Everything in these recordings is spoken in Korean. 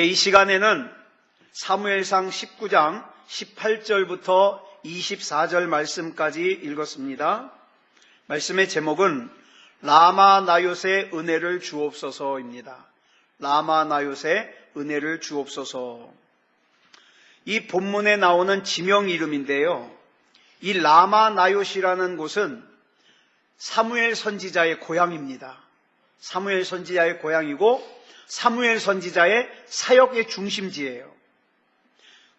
이 시간에는 사무엘상 19장 18절부터 24절 말씀까지 읽었습니다. 말씀의 제목은 라마 나요새 은혜를 주옵소서입니다. 라마 나요새 은혜를 주옵소서. 이 본문에 나오는 지명 이름인데요, 이 라마 나요시라는 곳은 사무엘 선지자의 고향입니다. 사무엘 선지자의 고향이고 사무엘 선지자의 사역의 중심지예요.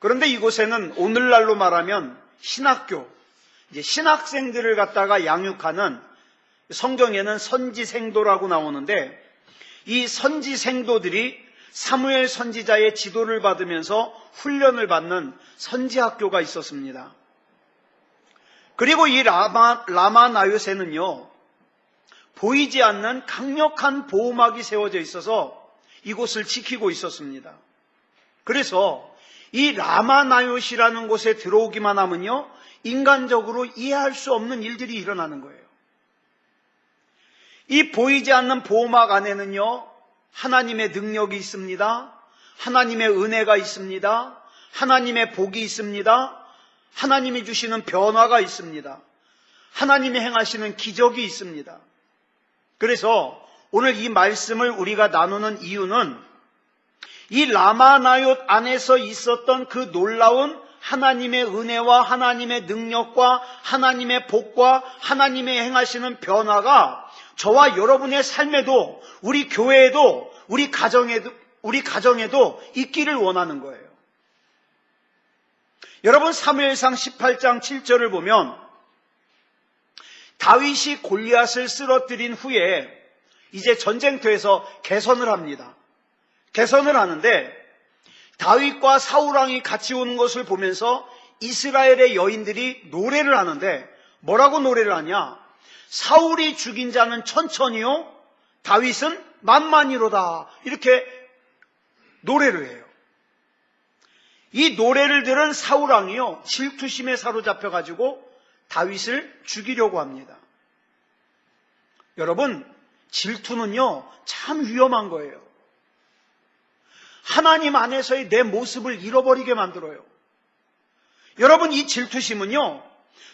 그런데 이곳에는 오늘날로 말하면 신학교, 신학생들을 갖다가 양육하는, 성경에는 선지생도라고 나오는데, 이 선지생도들이 사무엘 선지자의 지도를 받으면서 훈련을 받는 선지학교가 있었습니다. 그리고 이 라마 나요새는요, 보이지 않는 강력한 보호막이 세워져 있어서 이곳을 지키고 있었습니다. 그래서 이 라마 나요시라는 곳에 들어오기만 하면요, 인간적으로 이해할 수 없는 일들이 일어나는 거예요. 이 보이지 않는 보호막 안에는요, 하나님의 능력이 있습니다. 하나님의 은혜가 있습니다. 하나님의 복이 있습니다. 하나님이 주시는 변화가 있습니다. 하나님이 행하시는 기적이 있습니다. 그래서 오늘 이 말씀을 우리가 나누는 이유는 이 라마 나요새 안에서 있었던 그 놀라운 하나님의 은혜와 하나님의 능력과 하나님의 복과 하나님의 행하시는 변화가 저와 여러분의 삶에도, 우리 교회에도, 우리 가정에도 있기를 원하는 거예요. 여러분, 사무엘상 18장 7절을 보면 다윗이 골리앗을 쓰러뜨린 후에 이제 전쟁터에서 개선을 합니다. 개선을 하는데 다윗과 사울왕이 같이 오는 것을 보면서 이스라엘의 여인들이 노래를 하는데, 뭐라고 노래를 하냐? 사울이 죽인 자는 천천히요, 다윗은 만만히로다, 이렇게 노래를 해요. 이 노래를 들은 사울왕이요, 질투심에 사로잡혀가지고 다윗을 죽이려고 합니다. 여러분, 질투는요, 참 위험한 거예요. 하나님 안에서의 내 모습을 잃어버리게 만들어요. 여러분, 이 질투심은요,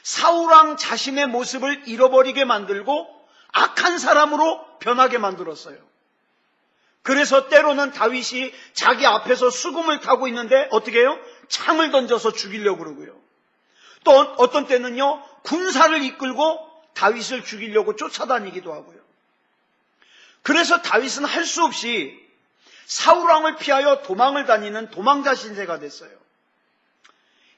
사울왕 자신의 모습을 잃어버리게 만들고 악한 사람으로 변하게 만들었어요. 그래서 때로는 다윗이 자기 앞에서 수금을 타고 있는데 어떻게 해요? 창을 던져서 죽이려고 그러고요. 또 어떤 때는요, 군사를 이끌고 다윗을 죽이려고 쫓아다니기도 하고요. 그래서 다윗은 할 수 없이 사울왕을 피하여 도망을 다니는 도망자 신세가 됐어요.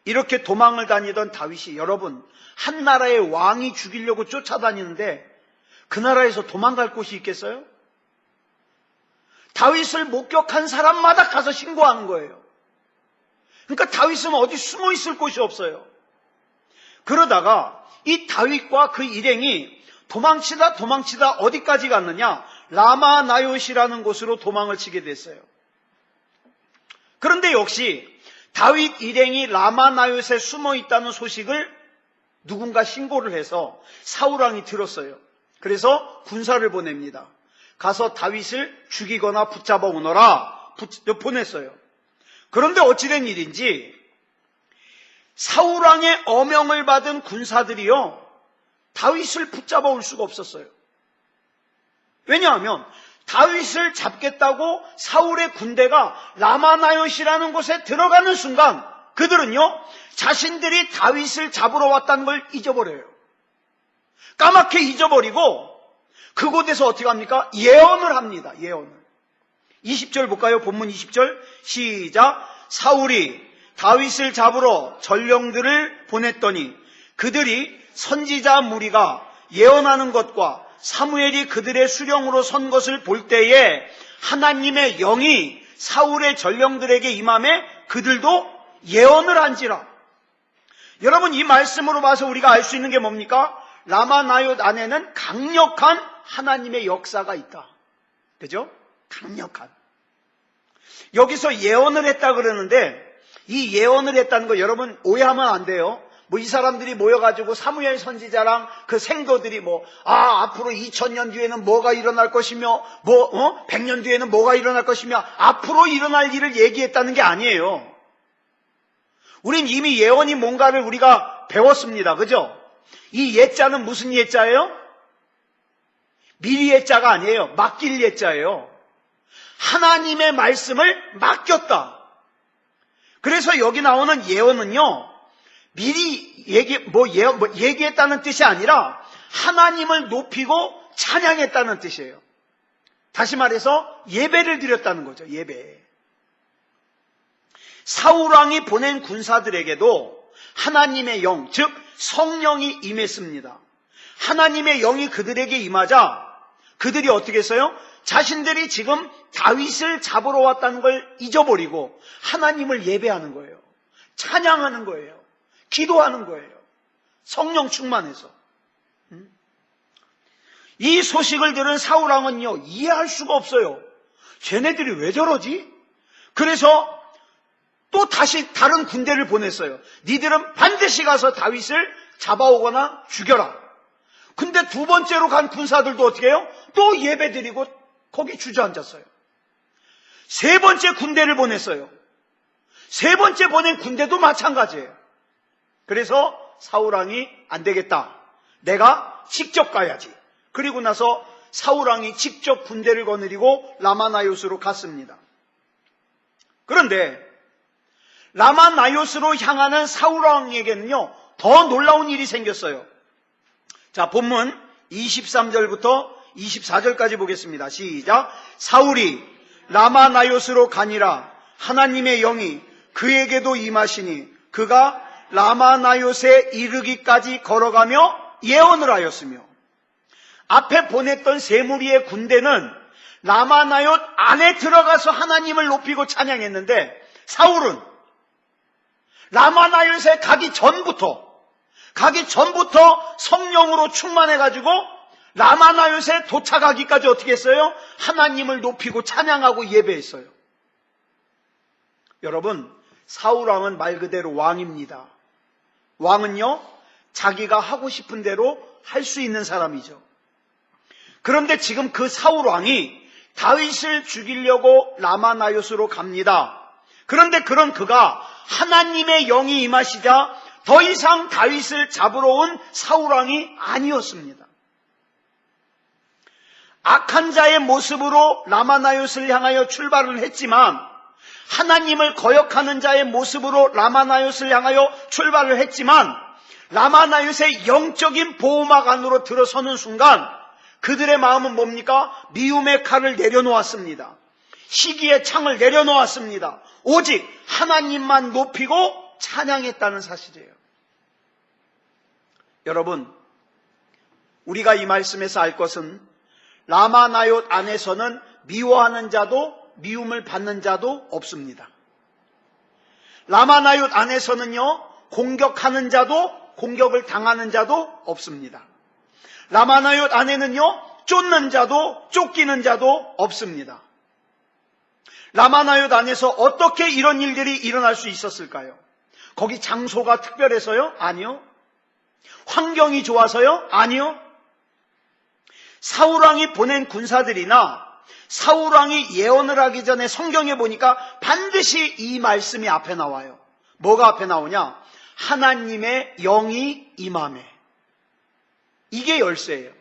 이렇게 도망을 다니던 다윗이, 여러분, 한 나라의 왕이 죽이려고 쫓아다니는데 그 나라에서 도망갈 곳이 있겠어요? 다윗을 목격한 사람마다 가서 신고하는 거예요. 그러니까 다윗은 어디 숨어 있을 곳이 없어요. 그러다가 이 다윗과 그 일행이 도망치다 어디까지 갔느냐? 라마 나요시라는 곳으로 도망을 치게 됐어요. 그런데 역시 다윗 일행이 라마 나요시에 숨어 있다는 소식을 누군가 신고를 해서 사울왕이 들었어요. 그래서 군사를 보냅니다. 가서 다윗을 죽이거나 붙잡아 오너라 보냈어요. 그런데 어찌된 일인지 사울왕의 어명을 받은 군사들이요, 다윗을 붙잡아 올 수가 없었어요. 왜냐하면 다윗을 잡겠다고 사울의 군대가 라마 나요시라는 곳에 들어가는 순간 그들은요, 자신들이 다윗을 잡으러 왔다는 걸 잊어버려요. 까맣게 잊어버리고 그곳에서 어떻게 합니까? 예언을 합니다. 예언을. 20절 볼까요? 본문 20절 시작. 사울이 다윗을 잡으러 전령들을 보냈더니 그들이 선지자 무리가 예언하는 것과 사무엘이 그들의 수령으로 선 것을 볼 때에 하나님의 영이 사울의 전령들에게 임함에 그들도 예언을 한지라. 여러분, 이 말씀으로 봐서 우리가 알 수 있는 게 뭡니까? 라마 나요새 안에는 강력한 하나님의 역사가 있다. 그죠? 강력한. 여기서 예언을 했다 그러는데 이 예언을 했다는 거 여러분 오해하면 안 돼요. 뭐 이 사람들이 모여가지고 사무엘 선지자랑 그 생도들이 앞으로 2000년 뒤에는 뭐가 일어날 것이며 100년 뒤에는 뭐가 일어날 것이며 앞으로 일어날 일을 얘기했다는 게 아니에요. 우린 이미 예언이 뭔가를 우리가 배웠습니다. 그죠? 이 예자는 무슨 예자예요? 미리 예자가 아니에요. 맡길 예자예요. 하나님의 말씀을 맡겼다. 그래서 여기 나오는 예언은요, 미리 얘기했다는 뜻이 아니라 하나님을 높이고 찬양했다는 뜻이에요. 다시 말해서 예배를 드렸다는 거죠. 예배. 사울왕이 보낸 군사들에게도 하나님의 영, 즉 성령이 임했습니다. 하나님의 영이 그들에게 임하자 그들이 어떻게 했어요? 자신들이 지금 다윗을 잡으러 왔다는 걸 잊어버리고 하나님을 예배하는 거예요. 찬양하는 거예요. 기도하는 거예요. 성령 충만해서. 이 소식을 들은 사울왕은요, 이해할 수가 없어요. 쟤네들이 왜 저러지? 그래서 또 다시 다른 군대를 보냈어요. 니들은 반드시 가서 다윗을 잡아오거나 죽여라. 근데 두 번째로 간 군사들도 어떻게 해요? 또 예배드리고 거기 주저앉았어요. 세 번째 군대를 보냈어요. 세 번째 보낸 군대도 마찬가지예요. 그래서 사울왕이 안 되겠다. 내가 직접 가야지. 그리고 나서 사울왕이 직접 군대를 거느리고 라마나요스로 갔습니다. 그런데 라마나요스로 향하는 사울왕에게는요, 더 놀라운 일이 생겼어요. 자, 본문 23절부터 24절까지 보겠습니다. 시작. 사울이 라마나요스로 가니라. 하나님의 영이 그에게도 임하시니 그가 라마나요스에 이르기까지 걸어가며 예언을 하였으며, 앞에 보냈던 세 무리의 군대는 라마나요스 안에 들어가서 하나님을 높이고 찬양했는데 사울은 라마나요스에 가기 전부터 성령으로 충만해가지고 라마나요스에 도착하기까지 어떻게 했어요? 하나님을 높이고 찬양하고 예배했어요. 여러분, 사울왕은 말 그대로 왕입니다. 왕은요, 자기가 하고 싶은 대로 할 수 있는 사람이죠. 그런데 지금 그 사울왕이 다윗을 죽이려고 라마나요스로 갑니다. 그런데 그런 그가 하나님의 영이 임하시자 더 이상 다윗을 잡으러 온 사울왕이 아니었습니다. 악한 자의 모습으로 라마나요스를 향하여 출발을 했지만, 하나님을 거역하는 자의 모습으로 라마나요스를 향하여 출발을 했지만, 라마나요스의 영적인 보호막 안으로 들어서는 순간 그들의 마음은 뭡니까? 미움의 칼을 내려놓았습니다. 시기의 창을 내려놓았습니다. 오직 하나님만 높이고 찬양했다는 사실이에요. 여러분, 우리가 이 말씀에서 알 것은 라마나요스 안에서는 미워하는 자도 미움을 받는 자도 없습니다. 라마나요스 안에서는요, 공격하는 자도 공격을 당하는 자도 없습니다. 라마나요스 안에는요, 쫓는 자도 쫓기는 자도 없습니다. 라마나요스 안에서 어떻게 이런 일들이 일어날 수 있었을까요? 거기 장소가 특별해서요? 아니요. 환경이 좋아서요? 아니요. 사울왕이 보낸 군사들이나 사울왕이 예언을 하기 전에 성경에 보니까 반드시 이 말씀이 앞에 나와요. 뭐가 앞에 나오냐? 하나님의 영이 임하매. 이게 열쇠예요.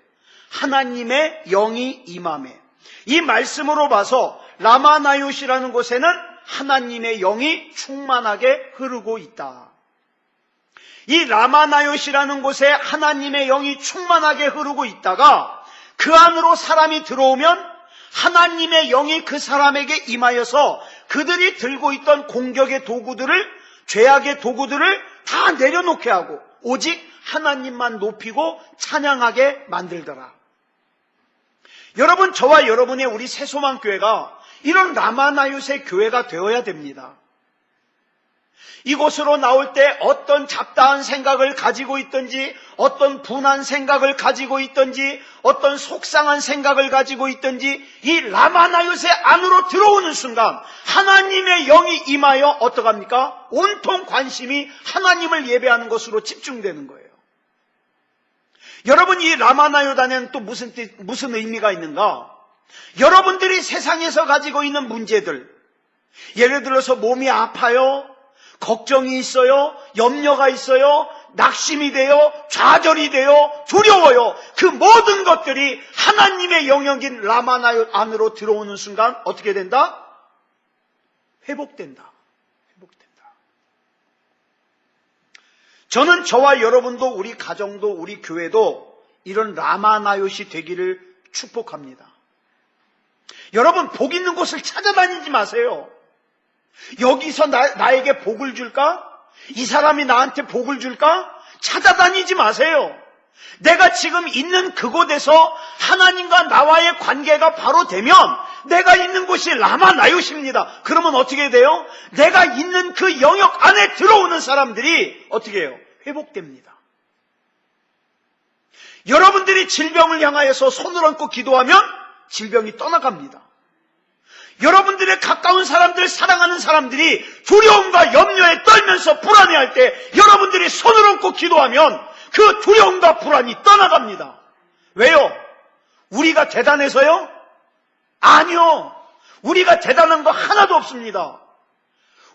하나님의 영이 임하매. 이 말씀으로 봐서 라마나요스라는 곳에는 하나님의 영이 충만하게 흐르고 있다. 이 라마나요스라는 곳에 하나님의 영이 충만하게 흐르고 있다가 그 안으로 사람이 들어오면 하나님의 영이 그 사람에게 임하여서 그들이 들고 있던 공격의 도구들을, 죄악의 도구들을 다 내려놓게 하고 오직 하나님만 높이고 찬양하게 만들더라. 여러분, 저와 여러분의 우리 새소망교회가 이런 라마나요스의 교회가 되어야 됩니다. 이곳으로 나올 때 어떤 잡다한 생각을 가지고 있든지, 어떤 분한 생각을 가지고 있든지, 어떤 속상한 생각을 가지고 있든지, 이 라마나요새 안으로 들어오는 순간 하나님의 영이 임하여 어떡합니까? 온통 관심이 하나님을 예배하는 것으로 집중되는 거예요. 여러분, 이 라마나요단에는 또 무슨 의미가 있는가? 여러분들이 세상에서 가지고 있는 문제들, 예를 들어서 몸이 아파요, 걱정이 있어요, 염려가 있어요, 낙심이 돼요, 좌절이 돼요, 두려워요. 그 모든 것들이 하나님의 영역인 라마나요 안으로 들어오는 순간 어떻게 된다? 회복된다. 저는 저와 여러분도, 우리 가정도, 우리 교회도 이런 라마나요시 되기를 축복합니다. 여러분, 복 있는 곳을 찾아다니지 마세요. 여기서 나에게 복을 줄까? 이 사람이 나한테 복을 줄까? 찾아다니지 마세요. 내가 지금 있는 그곳에서 하나님과 나와의 관계가 바로 되면 내가 있는 곳이 라마나요시입니다. 그러면 어떻게 돼요? 내가 있는 그 영역 안에 들어오는 사람들이 어떻게 해요? 회복됩니다. 여러분들이 질병을 향하여서 손을 얹고 기도하면 질병이 떠나갑니다. 여러분들의 가까운 사람들, 사랑하는 사람들이 두려움과 염려에 떨면서 불안해할 때 여러분들이 손을 얹고 기도하면 그 두려움과 불안이 떠나갑니다. 왜요? 우리가 대단해서요? 아니요. 우리가 대단한 거 하나도 없습니다.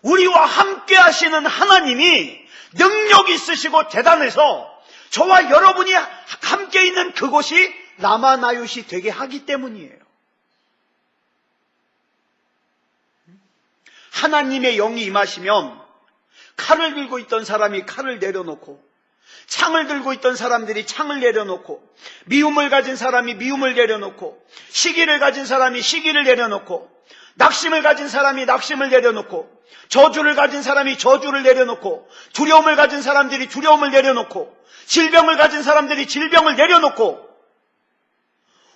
우리와 함께 하시는 하나님이 능력이 있으시고 대단해서 저와 여러분이 함께 있는 그곳이 라마나요시 되게 하기 때문이에요. 하나님의 영이 임하시면 칼을 들고 있던 사람이 칼을 내려놓고, 창을 들고 있던 사람들이 창을 내려놓고, 미움을 가진 사람이 미움을 내려놓고, 시기를 가진 사람이 시기를 내려놓고, 낙심을 가진 사람이 낙심을 내려놓고, 저주를 가진 사람이 저주를 내려놓고, 두려움을 가진 사람들이 두려움을 내려놓고, 질병을 가진 사람들이 질병을 내려놓고,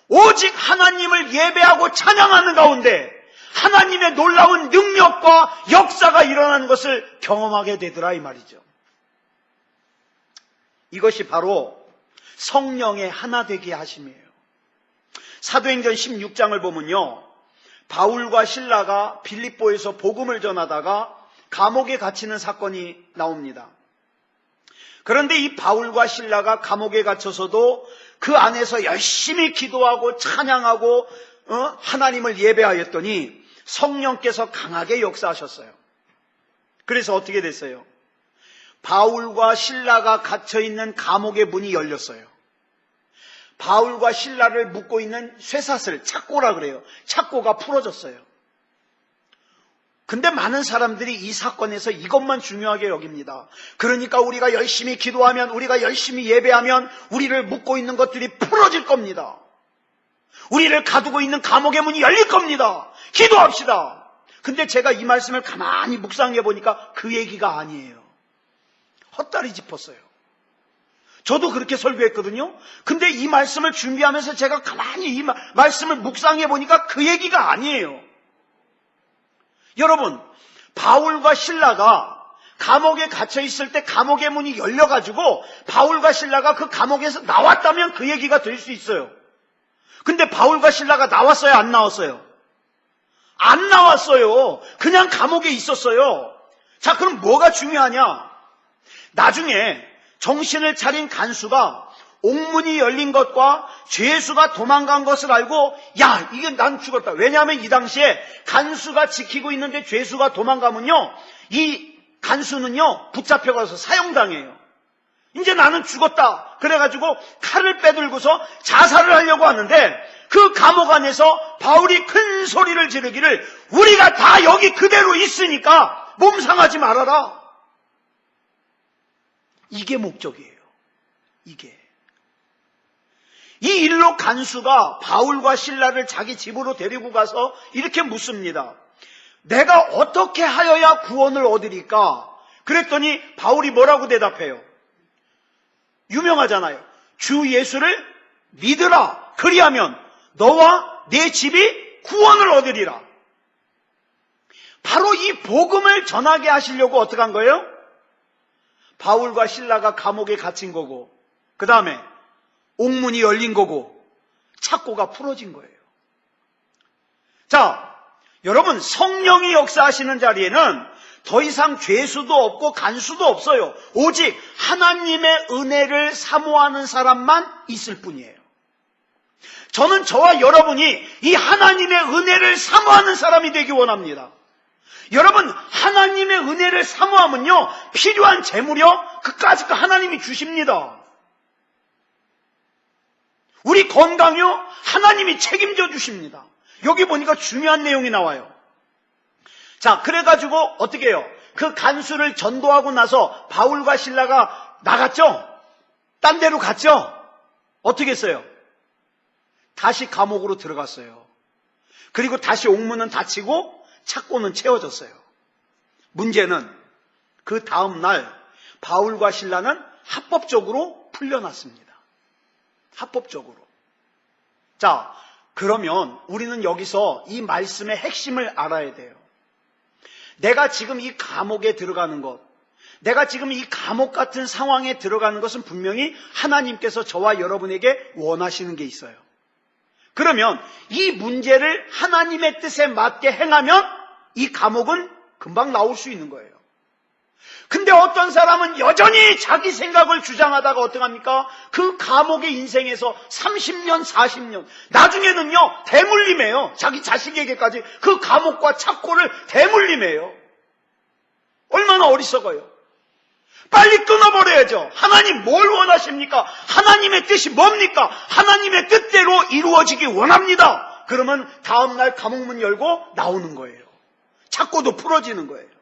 오직 하나님을 예배하고 찬양하는 가운데 하나님의 놀라운 능력과 역사가 일어나는 것을 경험하게 되더라 이 말이죠. 이것이 바로 성령의 하나 되게 하심이에요. 사도행전 16장을 보면요, 바울과 실라가 빌립보에서 복음을 전하다가 감옥에 갇히는 사건이 나옵니다. 그런데 이 바울과 실라가 감옥에 갇혀서도 그 안에서 열심히 기도하고 찬양하고 하나님을 예배하였더니 성령께서 강하게 역사하셨어요. 그래서 어떻게 됐어요? 바울과 실라가 갇혀있는 감옥의 문이 열렸어요. 바울과 실라를 묶고 있는 쇠사슬, 착고라 그래요. 착고가 풀어졌어요. 근데 많은 사람들이 이 사건에서 이것만 중요하게 여깁니다. 그러니까 우리가 열심히 기도하면, 우리가 열심히 예배하면 우리를 묶고 있는 것들이 풀어질 겁니다. 우리를 가두고 있는 감옥의 문이 열릴 겁니다. 기도합시다. 근데 제가 이 말씀을 가만히 묵상해 보니까 그 얘기가 아니에요. 헛다리 짚었어요. 저도 그렇게 설교했거든요. 근데 이 말씀을 준비하면서 제가 가만히 이 말씀을 묵상해 보니까 그 얘기가 아니에요. 여러분, 바울과 실라가 감옥에 갇혀 있을 때 감옥의 문이 열려가지고 바울과 실라가 그 감옥에서 나왔다면 그 얘기가 될 수 있어요. 근데 바울과 실라가 나왔어요, 안 나왔어요? 안 나왔어요. 그냥 감옥에 있었어요. 자, 그럼 뭐가 중요하냐? 나중에 정신을 차린 간수가 옥문이 열린 것과 죄수가 도망간 것을 알고, 야, 이게 난 죽었다. 왜냐하면 이 당시에 간수가 지키고 있는데 죄수가 도망가면요, 이 간수는요 붙잡혀가서 사형당해요. 이제 나는 죽었다. 그래가지고 칼을 빼들고서 자살을 하려고 하는데 그 감옥 안에서 바울이 큰 소리를 지르기를, 우리가 다 여기 그대로 있으니까 몸 상하지 말아라. 이게 목적이에요. 이게. 이 일로 간수가 바울과 실라를 자기 집으로 데리고 가서 이렇게 묻습니다. 내가 어떻게 하여야 구원을 얻으리까? 그랬더니 바울이 뭐라고 대답해요? 유명하잖아요. 주 예수를 믿으라. 그리하면 너와 내 집이 구원을 얻으리라. 바로 이 복음을 전하게 하시려고 어떻게 한 거예요? 바울과 실라가 감옥에 갇힌 거고, 그 다음에 옥문이 열린 거고, 착고가 풀어진 거예요. 자, 여러분, 성령이 역사하시는 자리에는 더 이상 죄수도 없고 간수도 없어요. 오직 하나님의 은혜를 사모하는 사람만 있을 뿐이에요. 저는 저와 여러분이 이 하나님의 은혜를 사모하는 사람이 되기 원합니다. 여러분, 하나님의 은혜를 사모하면요, 필요한 재물이요, 그까짓 거 하나님이 주십니다. 우리 건강요, 하나님이 책임져 주십니다. 여기 보니까 중요한 내용이 나와요. 자, 그래가지고 어떻게 해요? 그 간수를 전도하고 나서 바울과 실라가 나갔죠? 딴 데로 갔죠? 어떻게 했어요? 다시 감옥으로 들어갔어요. 그리고 다시 옥문은 닫히고 착고는 채워졌어요. 문제는 그 다음 날 바울과 실라는 합법적으로 풀려났습니다. 합법적으로. 자, 그러면 우리는 여기서 이 말씀의 핵심을 알아야 돼요. 내가 지금 이 감옥에 들어가는 것, 내가 지금 이 감옥 같은 상황에 들어가는 것은 분명히 하나님께서 저와 여러분에게 원하시는 게 있어요. 그러면 이 문제를 하나님의 뜻에 맞게 행하면 이 감옥은 금방 나올 수 있는 거예요. 근데 어떤 사람은 여전히 자기 생각을 주장하다가 어떡합니까? 그 감옥의 인생에서 30년, 40년, 나중에는요, 대물림해요. 자기 자식에게까지 그 감옥과 착고를 대물림해요. 얼마나 어리석어요. 빨리 끊어버려야죠. 하나님 뭘 원하십니까? 하나님의 뜻이 뭡니까? 하나님의 뜻대로 이루어지기 원합니다. 그러면 다음날 감옥문 열고 나오는 거예요. 착고도 풀어지는 거예요.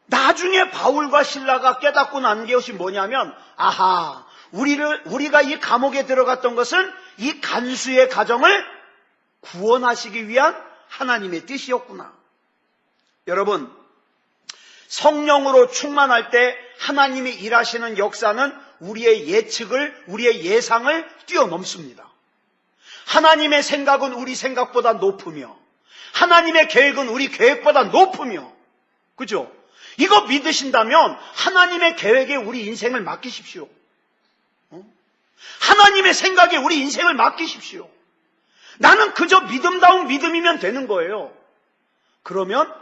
나중에 바울과 실라가 깨닫고 난 것이 뭐냐면, 아하, 우리가 이 감옥에 들어갔던 것은 이 간수의 가정을 구원하시기 위한 하나님의 뜻이었구나. 여러분, 성령으로 충만할 때 하나님이 일하시는 역사는 우리의 예측을, 우리의 예상을 뛰어넘습니다. 하나님의 생각은 우리 생각보다 높으며, 하나님의 계획은 우리 계획보다 높으며, 그죠? 이거 믿으신다면 하나님의 계획에 우리 인생을 맡기십시오. 하나님의 생각에 우리 인생을 맡기십시오. 나는 그저 믿음다운 믿음이면 되는 거예요. 그러면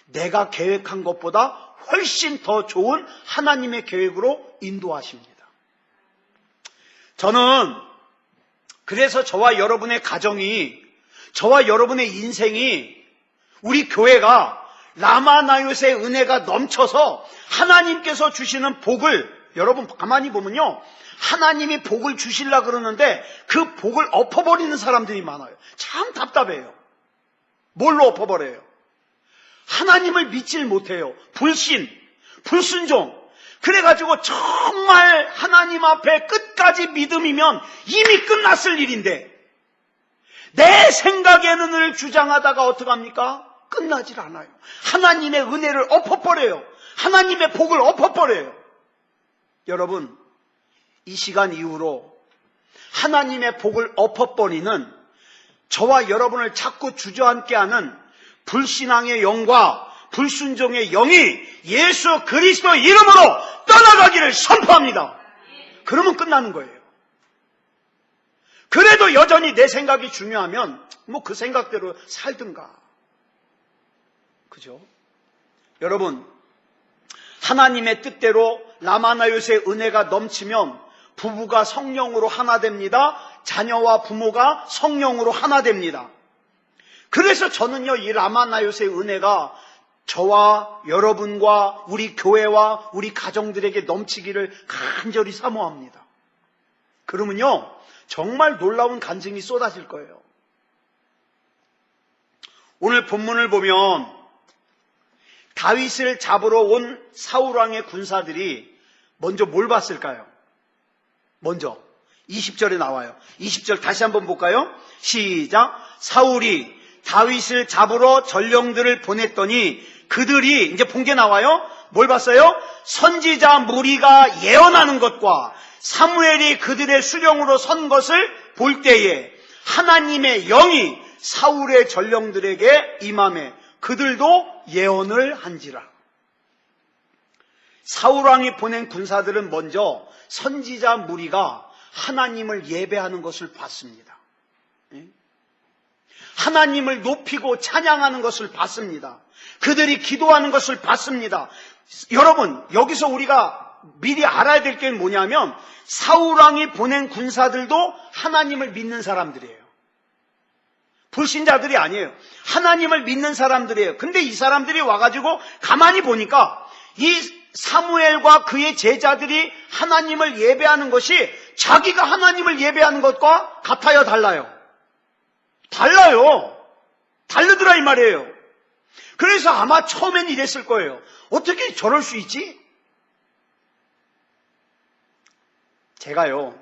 내가 계획한 것보다 훨씬 더 좋은 하나님의 계획으로 인도하십니다. 저는 그래서 저와 여러분의 가정이, 저와 여러분의 인생이, 우리 교회가 라마나요스의 은혜가 넘쳐서 하나님께서 주시는 복을, 여러분 가만히 보면요, 하나님이 복을 주시려고 그러는데 그 복을 엎어버리는 사람들이 많아요. 참 답답해요. 뭘로 엎어버려요? 하나님을 믿질 못해요. 불신, 불순종. 그래가지고 정말 하나님 앞에 끝까지 믿음이면 이미 끝났을 일인데, 내 생각에는 을 주장하다가 어떡합니까? 끝나질 않아요. 하나님의 은혜를 엎어버려요. 하나님의 복을 엎어버려요. 여러분, 이 시간 이후로 하나님의 복을 엎어버리는, 저와 여러분을 자꾸 주저앉게 하는 불신앙의 영과 불순종의 영이 예수 그리스도 이름으로 떠나가기를 선포합니다. 그러면 끝나는 거예요. 그래도 여전히 내 생각이 중요하면 뭐 그 생각대로 살든가. 그죠? 여러분, 하나님의 뜻대로 라마나요스의 은혜가 넘치면 부부가 성령으로 하나 됩니다. 자녀와 부모가 성령으로 하나 됩니다. 그래서 저는요, 이 라마나요스의 은혜가 저와 여러분과 우리 교회와 우리 가정들에게 넘치기를 간절히 사모합니다. 그러면요, 정말 놀라운 간증이 쏟아질 거예요. 오늘 본문을 보면 다윗을 잡으러 온 사울왕의 군사들이 먼저 뭘 봤을까요? 먼저 20절에 나와요. 20절 다시 한번 볼까요? 시작. 사울이 다윗을 잡으러 전령들을 보냈더니 그들이, 이제 본 게 나와요. 뭘 봤어요? 선지자 무리가 예언하는 것과 사무엘이 그들의 수령으로 선 것을 볼 때에 하나님의 영이 사울의 전령들에게 임하매 그들도 예언을 한지라. 사울왕이 보낸 군사들은 먼저 선지자 무리가 하나님을 예배하는 것을 봤습니다. 하나님을 높이고 찬양하는 것을 봤습니다. 그들이 기도하는 것을 봤습니다. 여러분, 여기서 우리가 미리 알아야 될 게 뭐냐면 사울왕이 보낸 군사들도 하나님을 믿는 사람들이에요. 불신자들이 아니에요. 하나님을 믿는 사람들이에요. 근데 이 사람들이 와가지고 가만히 보니까 이 사무엘과 그의 제자들이 하나님을 예배하는 것이 자기가 하나님을 예배하는 것과 같아요, 달라요? 달라요. 다르더라 이 말이에요. 그래서 아마 처음엔 이랬을 거예요. 어떻게 저럴 수 있지? 제가요,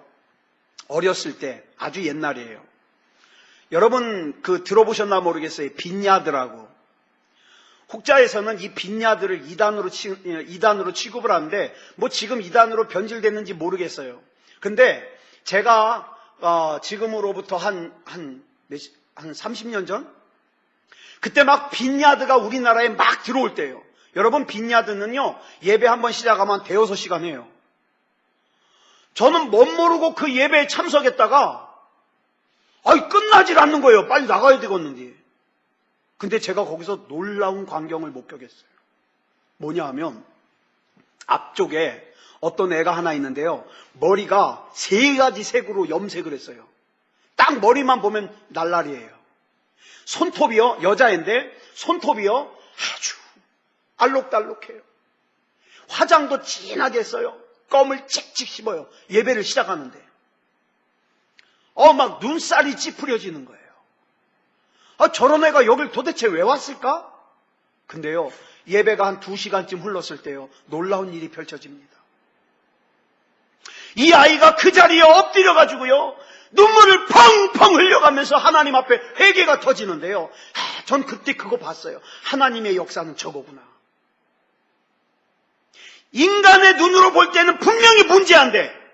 어렸을 때, 아주 옛날이에요. 여러분 들어보셨나 모르겠어요. 빈야드라고. 혹자에서는 이 빈야드를 2단으로 취급을 하는데 지금 2단으로 변질됐는지 모르겠어요. 근데 제가 지금으로부터 한 30년 전? 그때 막 빈야드가 우리나라에 막 들어올 때예요. 여러분, 빈야드는요, 예배 한번 시작하면 대여섯 시간 해요. 저는 못 모르고 그 예배에 참석했다가 끝나질 않는 거예요. 빨리 나가야 되겠는데. 근데 제가 거기서 놀라운 광경을 목격했어요. 뭐냐 하면 앞쪽에 어떤 애가 하나 있는데요. 머리가 3가지 색으로 염색을 했어요. 딱 머리만 보면 날라리예요. 손톱이요, 여자인데 손톱이요 아주 알록달록해요. 화장도 진하게 했어요. 껌을 찍찍 씹어요. 예배를 시작하는데 막 눈살이 찌푸려지는 거예요. 저런 애가 여길 도대체 왜 왔을까? 근데요, 예배가 한 2시간쯤 흘렀을 때요, 놀라운 일이 펼쳐집니다. 이 아이가 그 자리에 엎드려가지고요, 눈물을 펑펑 흘려가면서 하나님 앞에 회개가 터지는데요. 전 그때 그거 봤어요. 하나님의 역사는 저거구나. 인간의 눈으로 볼 때는 분명히 문제한데,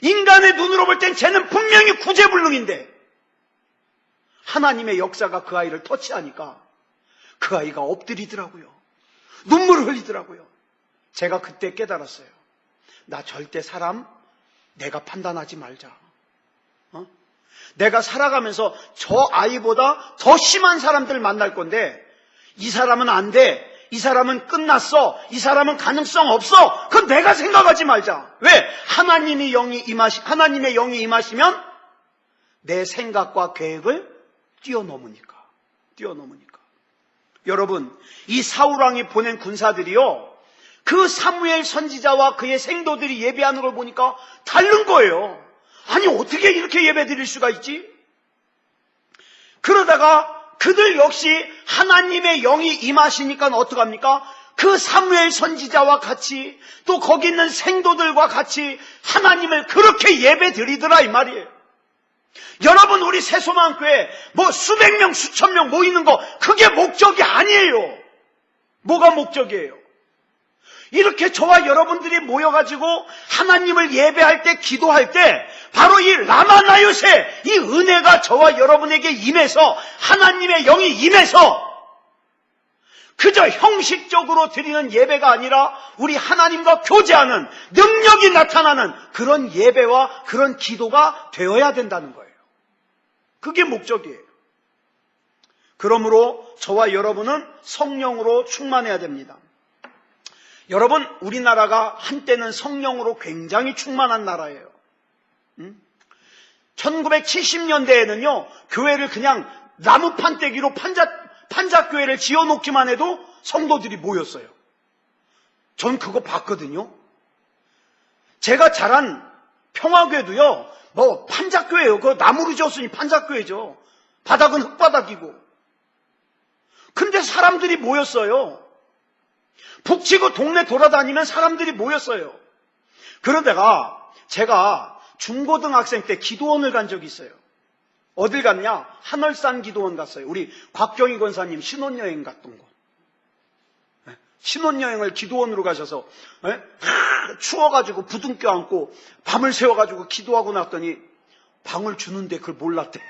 인간의 눈으로 볼 땐 쟤는 분명히 구제불능인데, 하나님의 역사가 그 아이를 터치하니까 그 아이가 엎드리더라고요. 눈물을 흘리더라고요. 제가 그때 깨달았어요. 나 절대 사람 내가 판단하지 말자. 내가 살아가면서 저 아이보다 더 심한 사람들 만날 건데 이 사람은 안 돼. 이 사람은 끝났어. 이 사람은 가능성 없어. 그건 내가 생각하지 말자. 왜? 하나님의 영이 임하시면 내 생각과 계획을 뛰어넘으니까. 여러분, 이 사울왕이 보낸 군사들이요, 그 사무엘 선지자와 그의 생도들이 예배하는 걸 보니까 다른 거예요. 아니, 어떻게 이렇게 예배 드릴 수가 있지? 그러다가 그들 역시 하나님의 영이 임하시니까 어떡합니까? 그 사무엘 선지자와 같이 또 거기 있는 생도들과 같이 하나님을 그렇게 예배 드리더라 이 말이에요. 여러분, 우리 새소망교회 수백 명 수천 명 모이는 거 그게 목적이 아니에요. 뭐가 목적이에요? 이렇게 저와 여러분들이 모여가지고 하나님을 예배할 때, 기도할 때 바로 이 라마나요새 이 은혜가 저와 여러분에게 임해서 하나님의 영이 임해서 그저 형식적으로 드리는 예배가 아니라 우리 하나님과 교제하는 능력이 나타나는 그런 예배와 그런 기도가 되어야 된다는 거예요. 그게 목적이에요. 그러므로 저와 여러분은 성령으로 충만해야 됩니다. 여러분, 우리나라가 한때는 성령으로 굉장히 충만한 나라예요. 1970년대에는요, 교회를 그냥 나무 판때기로 판잣교회를 지어놓기만 해도 성도들이 모였어요. 전 그거 봤거든요. 제가 자란 평화교회도요, 판잣교회예요. 그거 나무로 지었으니 판잣교회죠. 바닥은 흙바닥이고. 근데 사람들이 모였어요. 북치고 동네 돌아다니면 사람들이 모였어요. 그러다가 제가 중고등학생 때 기도원을 간 적이 있어요. 어딜 갔냐? 한월산 기도원 갔어요. 우리 곽경희 권사님 신혼여행 갔던 곳. 신혼여행을 기도원으로 가셔서 추워가지고 부둥 껴안고 밤을 새워가지고 기도하고 났더니 방을 주는데 그걸 몰랐대.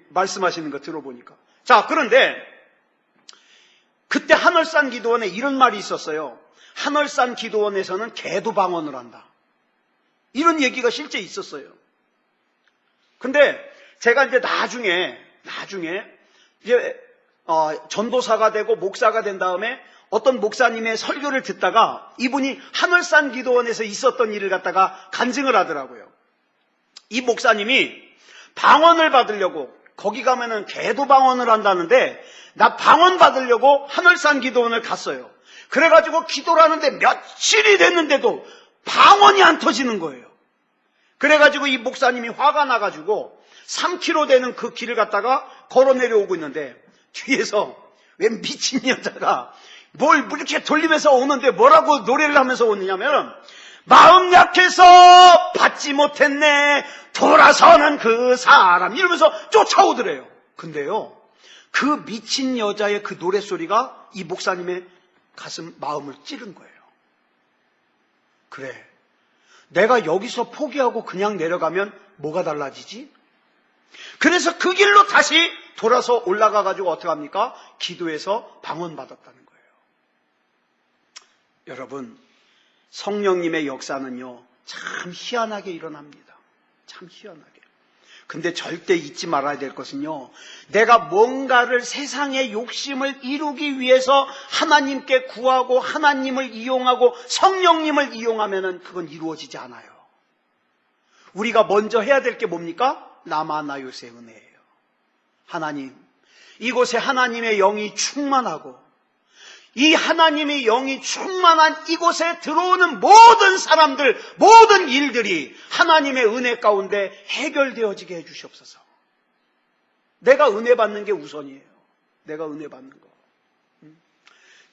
말씀하시는 거 들어보니까. 자, 그런데 그때 한월산 기도원에 이런 말이 있었어요. 한월산 기도원에서는 개도 방언을 한다. 이런 얘기가 실제 있었어요. 근데 제가 이제 나중에 이제 전도사가 되고 목사가 된 다음에 어떤 목사님의 설교를 듣다가 이분이 한월산 기도원에서 있었던 일을 갖다가 간증을 하더라고요. 이 목사님이 방언을 받으려고, 거기 가면은 개도 방언을 한다는데 나 방언 받으려고 한월산 기도원을 갔어요. 그래가지고 기도를 하는데 며칠이 됐는데도 방언이 안 터지는 거예요. 그래가지고 이 목사님이 화가 나가지고 3km 되는 그 길을 갖다가 걸어 내려오고 있는데 뒤에서 웬 미친 여자가 뭘 이렇게 돌리면서 오는데 뭐라고 노래를 하면서 오느냐면, 마음 약해서 받지 못했네 돌아서는 그 사람, 이러면서 쫓아오더래요. 근데요, 그 미친 여자의 그 노랫소리가 이 목사님의 마음을 찌른 거예요. 그래, 내가 여기서 포기하고 그냥 내려가면 뭐가 달라지지? 그래서 그 길로 다시 돌아서 올라가가지고 어떻게 합니까? 기도해서 방언 받았다는 거예요. 여러분, 성령님의 역사는요, 참 희한하게 일어납니다. 참 희한하게. 근데 절대 잊지 말아야 될 것은요, 내가 뭔가를, 세상의 욕심을 이루기 위해서 하나님께 구하고 하나님을 이용하고 성령님을 이용하면은 그건 이루어지지 않아요. 우리가 먼저 해야 될 게 뭡니까? 라마나요스의 은혜예요. 하나님, 이곳에 하나님의 영이 충만하고 이 하나님의 영이 충만한 이곳에 들어오는 모든 사람들, 모든 일들이 하나님의 은혜 가운데 해결되어지게 해주시옵소서. 내가 은혜 받는 게 우선이에요. 내가 은혜 받는 거.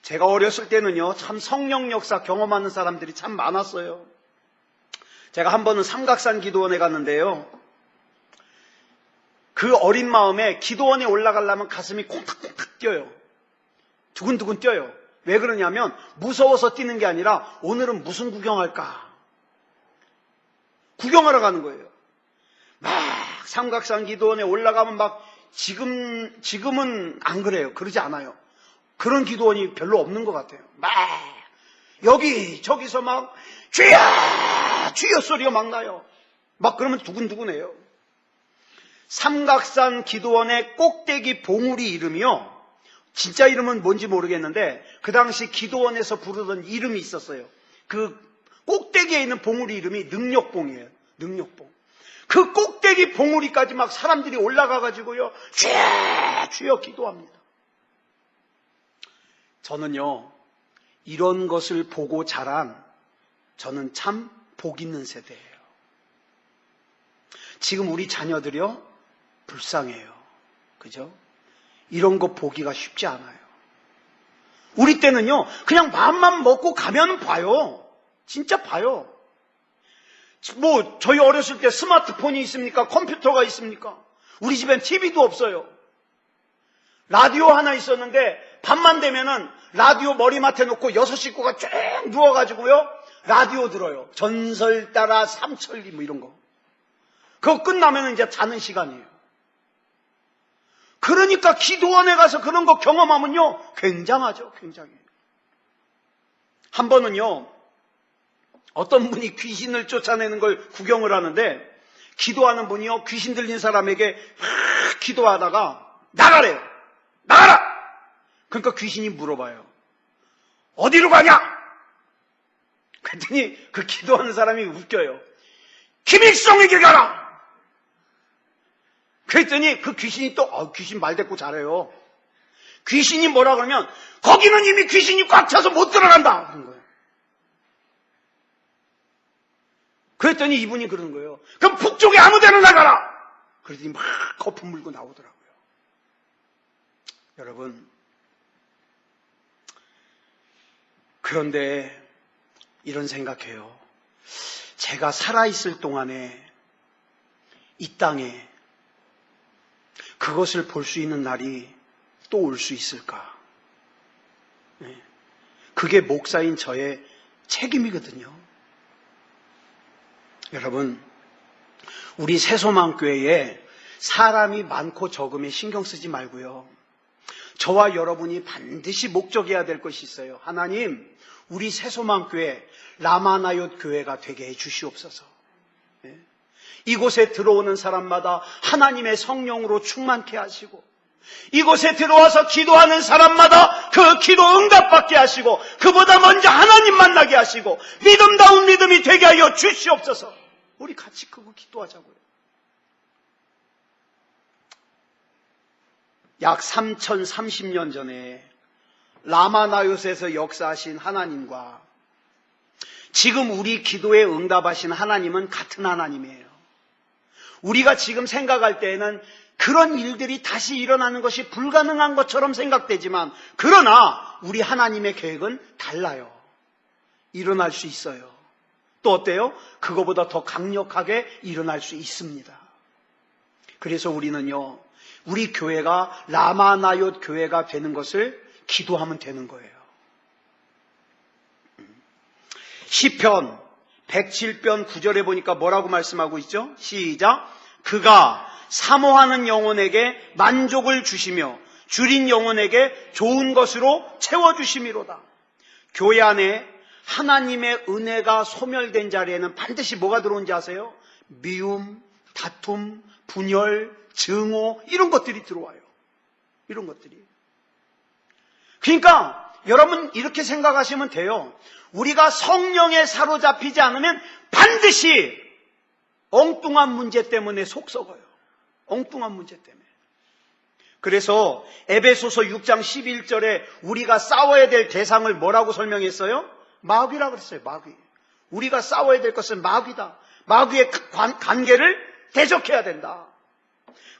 제가 어렸을 때는요, 참 성령 역사 경험하는 사람들이 참 많았어요. 제가 한 번은 삼각산 기도원에 갔는데요, 그 어린 마음에 기도원에 올라가려면 가슴이 콩닥콩닥 뛰어요. 두근두근 뛰어요. 왜 그러냐면 무서워서 뛰는 게 아니라 오늘은 무슨 구경할까? 구경하러 가는 거예요. 막 삼각산 기도원에 올라가면 막 지금은 안 그래요. 그러지 않아요. 그런 기도원이 별로 없는 것 같아요. 막 여기저기서 막 주여 주여 소리가 막 나요. 막 그러면 두근두근해요. 삼각산 기도원의 꼭대기 봉우리 이름이요, 진짜 이름은 뭔지 모르겠는데 그 당시 기도원에서 부르던 이름이 있었어요. 그 꼭대기에 있는 봉우리 이름이 능력봉이에요. 능력봉. 그 꼭대기 봉우리까지 막 사람들이 올라가가지고요, 주여 주여 기도합니다. 저는요, 이런 것을 보고 자란, 저는 참 복 있는 세대예요. 지금 우리 자녀들이요, 불쌍해요. 그죠? 이런 거 보기가 쉽지 않아요. 우리 때는요, 그냥 마음만 먹고 가면 봐요. 진짜 봐요. 뭐 저희 어렸을 때 스마트폰이 있습니까? 컴퓨터가 있습니까? 우리 집엔 TV도 없어요. 라디오 하나 있었는데 밤만 되면은 라디오 머리맡에 놓고 6 식구가 쭉 누워가지고요, 라디오 들어요. 전설 따라 삼천리 뭐 이런 거. 그거 끝나면 이제 자는 시간이에요. 그러니까 기도원에 가서 그런 거 경험하면요, 굉장하죠. 굉장해요. 한 번은요, 어떤 분이 귀신을 쫓아내는 걸 구경을 하는데, 기도하는 분이요, 귀신 들린 사람에게 막 기도하다가 나가래요. 나가라! 그러니까 귀신이 물어봐요. 어디로 가냐? 그랬더니 그 기도하는 사람이 웃겨요. 김일성에게 가라! 그랬더니 그 귀신이 또, 귀신 말대꾸 잘해요. 귀신이 뭐라 그러면, 거기는 이미 귀신이 꽉 차서 못 들어간다! 그런 거예요. 그랬더니 이분이 그러는 거예요. 그럼 북쪽에 아무 데나 나가라! 그랬더니 막 거품 물고 나오더라고요. 여러분, 그런데 이런 생각해요. 제가 살아있을 동안에 이 땅에 그것을 볼 수 있는 날이 또 올 수 있을까? 그게 목사인 저의 책임이거든요. 여러분, 우리 새소망교회에 사람이 많고 적음에 신경 쓰지 말고요. 저와 여러분이 반드시 목적해야 될 것이 있어요. 하나님, 우리 새소망교회 라마나얏 교회가 되게 해 주시옵소서. 이곳에 들어오는 사람마다 하나님의 성령으로 충만케 하시고, 이곳에 들어와서 기도하는 사람마다 그 기도 응답받게 하시고, 그보다 먼저 하나님 만나게 하시고, 믿음다운 믿음이 되게 하여 주시옵소서. 우리 같이 그거 기도하자고요. 약 3030년 전에 라마나얏에서 역사하신 하나님과 지금 우리 기도에 응답하신 하나님은 같은 하나님이에요. 우리가 지금 생각할 때에는 그런 일들이 다시 일어나는 것이 불가능한 것처럼 생각되지만, 그러나 우리 하나님의 계획은 달라요. 일어날 수 있어요. 또 어때요? 그거보다 더 강력하게 일어날 수 있습니다. 그래서 우리는요, 우리 교회가 라마나얏 교회가 되는 것을 기도하면 되는 거예요. 시편 107편 9절에 보니까 뭐라고 말씀하고 있죠? 시작. 그가 사모하는 영혼에게 만족을 주시며 줄인 영혼에게 좋은 것으로 채워주심이로다. 교회 안에 하나님의 은혜가 소멸된 자리에는 반드시 뭐가 들어온지 아세요? 미움, 다툼, 분열, 증오, 이런 것들이 들어와요. 이런 것들이. 그러니까 여러분 이렇게 생각하시면 돼요. 우리가 성령에 사로잡히지 않으면 반드시 엉뚱한 문제 때문에 속 썩어요. 엉뚱한 문제 때문에. 그래서 에베소서 6장 11절에 우리가 싸워야 될 대상을 뭐라고 설명했어요? 마귀라고 그랬어요. 마귀. 우리가 싸워야 될 것은 마귀다. 마귀의 관계를 대적해야 된다.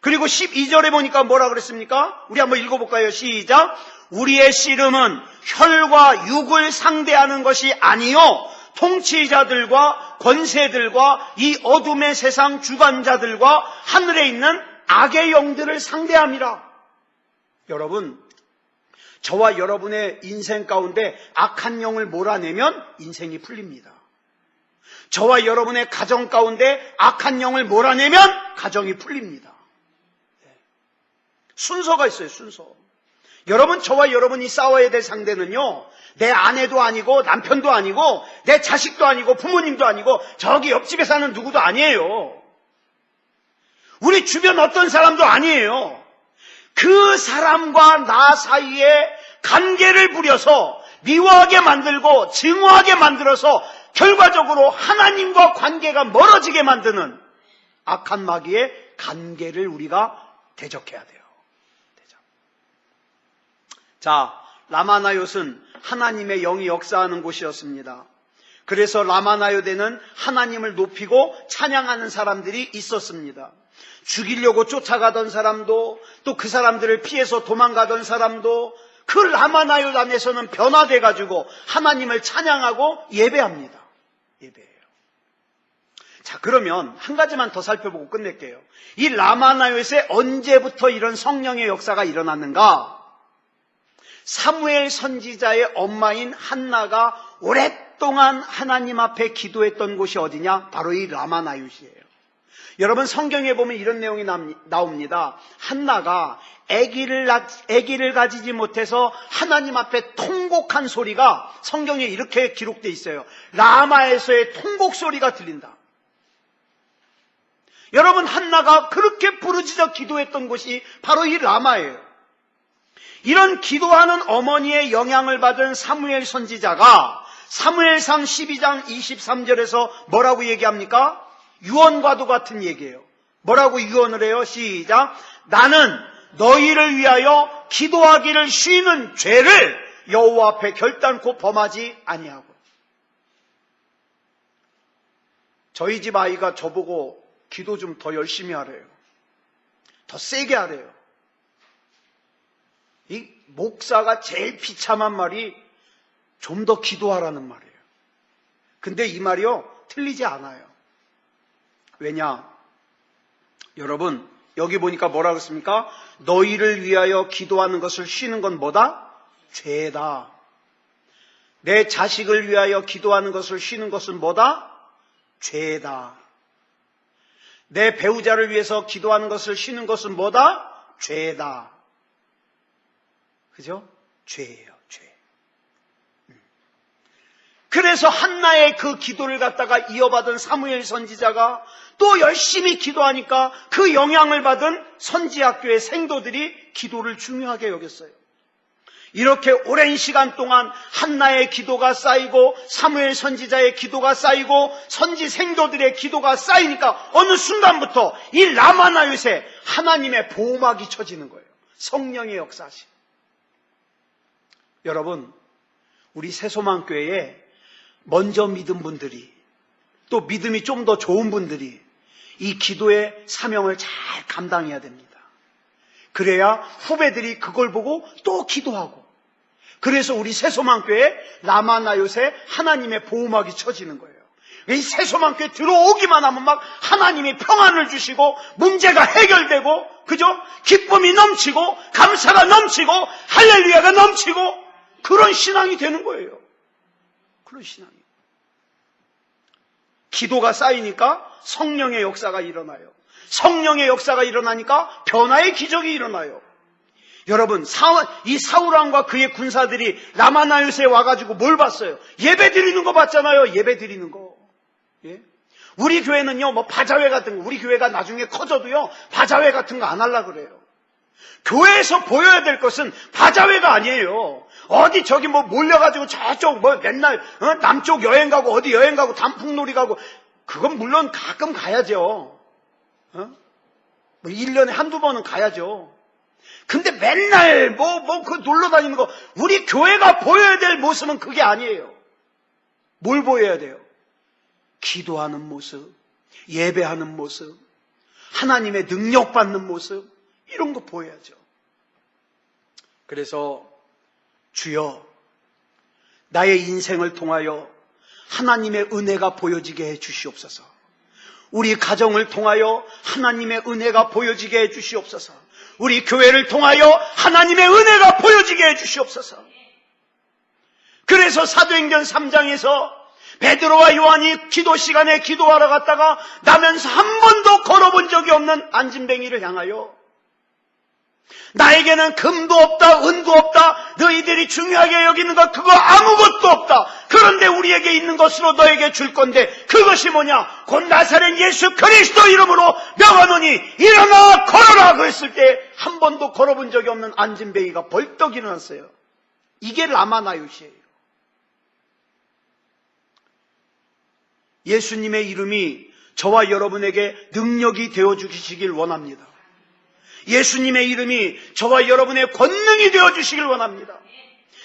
그리고 12절에 보니까 뭐라 그랬습니까? 우리 한번 읽어볼까요? 시작. 우리의 씨름은 혈과 육을 상대하는 것이 아니요 통치자들과 권세들과 이 어둠의 세상 주관자들과 하늘에 있는 악의 영들을 상대함이라. 여러분, 저와 여러분의 인생 가운데 악한 영을 몰아내면 인생이 풀립니다. 저와 여러분의 가정 가운데 악한 영을 몰아내면 가정이 풀립니다. 순서가 있어요. 순서. 여러분, 저와 여러분이 싸워야 될 상대는요, 내 아내도 아니고 남편도 아니고 내 자식도 아니고 부모님도 아니고 저기 옆집에 사는 누구도 아니에요. 우리 주변 어떤 사람도 아니에요. 그 사람과 나 사이에 관계를 부려서 미워하게 만들고 증오하게 만들어서 결과적으로 하나님과 관계가 멀어지게 만드는 악한 마귀의 관계를 우리가 대적해야 돼요. 자, 라마나얏은 하나님의 영이 역사하는 곳이었습니다. 그래서 라마나얏에는 하나님을 높이고 찬양하는 사람들이 있었습니다. 죽이려고 쫓아가던 사람도, 또 그 사람들을 피해서 도망가던 사람도 그 라마나얏 안에서는 변화돼가지고 하나님을 찬양하고 예배합니다. 예배해요. 자, 그러면 한 가지만 더 살펴보고 끝낼게요. 이 라마나얏에 언제부터 이런 성령의 역사가 일어났는가? 사무엘 선지자의 엄마인 한나가 오랫동안 하나님 앞에 기도했던 곳이 어디냐? 바로 이 라마나얏이에요. 여러분, 성경에 보면 이런 내용이 나옵니다. 한나가 아기를 가지지 못해서 하나님 앞에 통곡한 소리가 성경에 이렇게 기록되어 있어요. 라마에서의 통곡 소리가 들린다. 여러분, 한나가 그렇게 부르짖어 기도했던 곳이 바로 이 라마예요. 이런 기도하는 어머니의 영향을 받은 사무엘 선지자가 사무엘상 12장 23절에서 뭐라고 얘기합니까? 유언과도 같은 얘기예요. 뭐라고 유언을 해요? 시작. 나는 너희를 위하여 기도하기를 쉬는 죄를 여호와 앞에 결단코 범하지 아니하고. 저희 집 아이가 저보고 기도 좀 더 열심히 하래요. 더 세게 하래요. 이 목사가 제일 비참한 말이 좀 더 기도하라는 말이에요. 근데 이 말이요, 틀리지 않아요. 왜냐? 여러분, 여기 보니까 뭐라고 했습니까? 너희를 위하여 기도하는 것을 쉬는 건 뭐다? 죄다. 내 자식을 위하여 기도하는 것을 쉬는 것은 뭐다? 죄다. 내 배우자를 위해서 기도하는 것을 쉬는 것은 뭐다? 죄다. 그죠? 죄예요, 죄. 그래서 한나의 그 기도를 갖다가 이어받은 사무엘 선지자가 또 열심히 기도하니까 그 영향을 받은 선지학교의 생도들이 기도를 중요하게 여겼어요. 이렇게 오랜 시간 동안 한나의 기도가 쌓이고 사무엘 선지자의 기도가 쌓이고 선지 생도들의 기도가 쌓이니까 어느 순간부터 이 라마나요새 하나님의 보호막이 쳐지는 거예요. 성령의 역사심. 여러분, 우리 새소망교회에 먼저 믿은 분들이 또 믿음이 좀 더 좋은 분들이 이 기도의 사명을 잘 감당해야 됩니다. 그래야 후배들이 그걸 보고 또 기도하고, 그래서 우리 새소망교회에 라마나요새 하나님의 보호막이 쳐지는 거예요. 이 새소망교회 들어오기만 하면 막 하나님이 평안을 주시고 문제가 해결되고, 그죠? 기쁨이 넘치고 감사가 넘치고 할렐루야가 넘치고 그런 신앙이 되는 거예요. 그런 신앙이. 기도가 쌓이니까 성령의 역사가 일어나요. 성령의 역사가 일어나니까 변화의 기적이 일어나요. 여러분, 이 사울왕과 그의 군사들이 라마나요새에 와가지고 뭘 봤어요? 예배 드리는 거 봤잖아요. 예배 드리는 거. 예? 우리 교회는요, 뭐 바자회 같은 거, 우리 교회가 나중에 커져도요, 바자회 같은 거 안 하려고 그래요. 교회에서 보여야 될 것은 바자회가 아니에요. 어디 저기 뭐 몰려가지고 저쪽 뭐 맨날 남쪽 여행 가고 어디 여행 가고 단풍놀이 가고, 그건 물론 가끔 가야죠. 뭐 1년에 한두 번은 가야죠. 근데 맨날 그 놀러 다니는 거, 우리 교회가 보여야 될 모습은 그게 아니에요. 뭘 보여야 돼요? 기도하는 모습, 예배하는 모습, 하나님의 능력 받는 모습, 이런 거 보여야죠. 그래서 주여, 나의 인생을 통하여 하나님의 은혜가 보여지게 해 주시옵소서. 우리 가정을 통하여 하나님의 은혜가 보여지게 해 주시옵소서. 우리 교회를 통하여 하나님의 은혜가 보여지게 해 주시옵소서. 그래서 사도행전 3장에서 베드로와 요한이 기도 시간에 기도하러 갔다가 나면서 한 번도 걸어본 적이 없는 안진뱅이를 향하여 나에게는 금도 없다, 은도 없다, 너희들이 중요하게 여기는 것 그거 아무것도 없다. 그런데 우리에게 있는 것으로 너에게 줄 건데 그것이 뭐냐? 곧 나사렛 예수 그리스도 이름으로 명하노니 일어나 걸어라. 그랬을 때 한 번도 걸어본 적이 없는 안진뱅이가 벌떡 일어났어요. 이게 라마나요시예요. 예수님의 이름이 저와 여러분에게 능력이 되어주시길 원합니다. 예수님의 이름이 저와 여러분의 권능이 되어주시길 원합니다.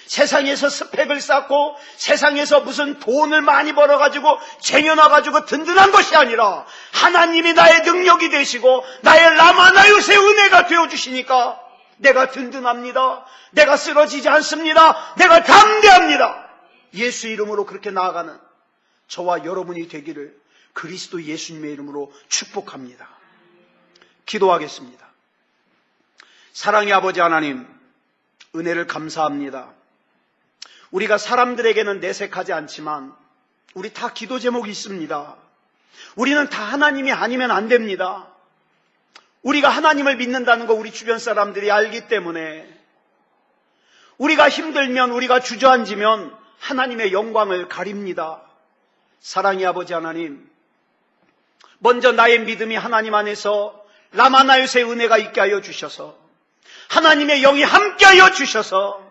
세상에서 스펙을 쌓고 세상에서 무슨 돈을 많이 벌어가지고 쟁여놔가지고 든든한 것이 아니라 하나님이 나의 능력이 되시고 나의 라마나요새 은혜가 되어주시니까 내가 든든합니다. 내가 쓰러지지 않습니다. 내가 담대합니다. 예수 이름으로 그렇게 나아가는 저와 여러분이 되기를 그리스도 예수님의 이름으로 축복합니다. 기도하겠습니다. 사랑의 아버지 하나님, 은혜를 감사합니다. 우리가 사람들에게는 내색하지 않지만 우리 다 기도 제목이 있습니다. 우리는 다 하나님이 아니면 안 됩니다. 우리가 하나님을 믿는다는 거 우리 주변 사람들이 알기 때문에 우리가 힘들면, 우리가 주저앉으면 하나님의 영광을 가립니다. 사랑의 아버지 하나님, 먼저 나의 믿음이 하나님 안에서 라마나요새 은혜가 있게 하여 주셔서 하나님의 영이 함께하여 주셔서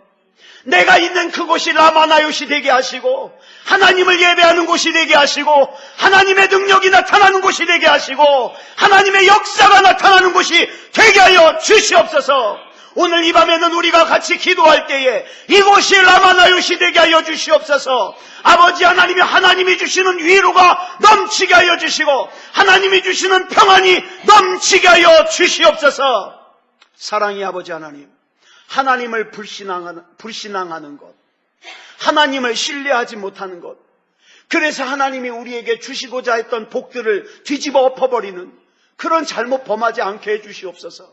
내가 있는 그곳이 라마나요시 되게 하시고 하나님을 예배하는 곳이 되게 하시고 하나님의 능력이 나타나는 곳이 되게 하시고 하나님의 역사가 나타나는 곳이 되게 하여 주시옵소서. 오늘 이 밤에는 우리가 같이 기도할 때에 이곳이 라마나요시 되게 하여 주시옵소서. 아버지 하나님이 하나님이 주시는 위로가 넘치게 하여 주시고 하나님이 주시는 평안이 넘치게 하여 주시옵소서. 사랑의 아버지 하나님, 하나님을 불신앙하는 것, 하나님을 신뢰하지 못하는 것, 그래서 하나님이 우리에게 주시고자 했던 복들을 뒤집어 엎어버리는 그런 잘못 범하지 않게 해주시옵소서.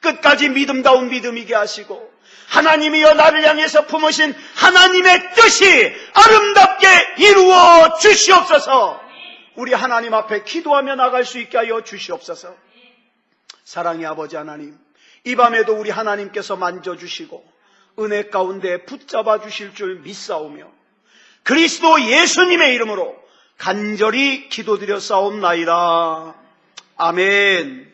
끝까지 믿음다운 믿음이게 하시고 하나님이여 나를 향해서 품으신 하나님의 뜻이 아름답게 이루어 주시옵소서. 우리 하나님 앞에 기도하며 나갈 수 있게 하여 주시옵소서. 사랑의 아버지 하나님, 이 밤에도 우리 하나님께서 만져주시고 은혜 가운데 붙잡아 주실 줄 믿사오며 그리스도 예수님의 이름으로 간절히 기도드려 싸움나이다. 아멘.